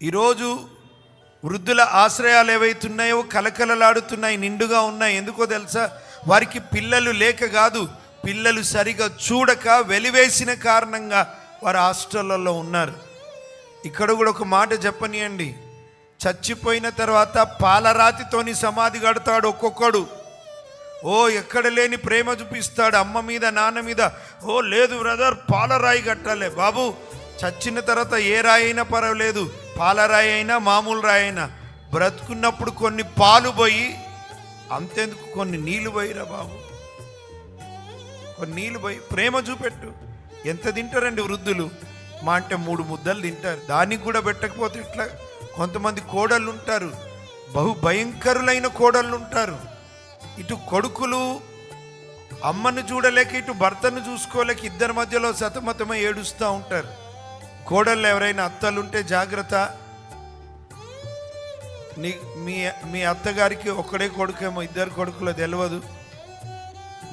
ఈరోజు వృద్ధుల ఆశ్రయాలు ఏవైతున్నాయో కలకలలాడుతున్నాయి, నిండుగా ఉన్నాయి. ఎందుకో తెలుసా? వారికి పిల్లలు లేక కాదు, పిల్లలు సరిగా చూడక వెలివేసిన కారణంగా వారు హాస్టళ్లలో ఉన్నారు. ఇక్కడ కూడా ఒక మాట చెప్పనియండి, చచ్చిపోయిన తర్వాత పాలరాతితోని సమాధి కడతాడు ఒక్కొక్కడు. ఎక్కడ లేని ప్రేమ చూపిస్తాడు అమ్మ మీద నాన్న మీద. లేదు బ్రదర్, పాలరాయి కట్టాలి. బాబు, చచ్చిన తర్వాత ఏ రాయి అయినా పర్వాలేదు, పాలరాయి అయినా మామూలు రాయి అయినా. బ్రతుకున్నప్పుడు కొన్ని పాలు పోయి, అంతెందుకు కొన్ని నీళ్లు పోయిరా బాబు, కొన్ని నీళ్లు పోయి ప్రేమ చూపెట్టు. ఎంత తింటారండి వృద్ధులు? మా అంటే 3 ముద్దలు తింటారు. దానికి కూడా పెట్టకపోతే ఇట్లా. కొంతమంది కోడళ్ళు ఉంటారు, బహు భయంకరులైన కోడళ్ళు ఉంటారు. ఇటు కొడుకులు అమ్మను చూడలేక, ఇటు భర్తను చూసుకోలేక ఇద్దరి మధ్యలో సతమతమై ఏడుస్తూ ఉంటారు. కోడళ్ళు ఎవరైనా అత్తలుంటే జాగ్రత్త. మీ అత్తగారికి ఒక్కడే కొడుకేమో, 2 కొడుకులో తెలియదు.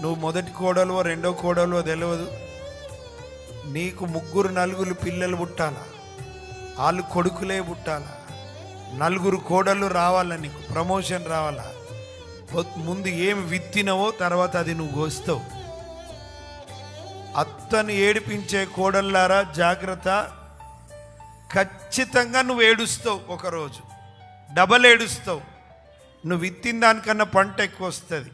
నువ్వు మొదటి కోడలో రెండో కోడలో తెలియదు. నీకు 3 4 పిల్లలు పుట్టాలా, వాళ్ళు కొడుకులే పుట్టాలా, 4 కోడళ్ళు రావాలా, నీకు ప్రమోషన్ రావాలా. ముందు ఏమి విత్తినవో తర్వాత అది నువ్వు కోస్తావు. అత్తను ఏడిపించే కోడళ్ళారా జాగ్రత్త. ఖచ్చితంగా నువ్వు ఏడుస్తావు, ఒకరోజు డబల్ ఏడుస్తావు. నువ్వు విత్తిన దానికన్నా పంట ఎక్కువ వస్తుంది.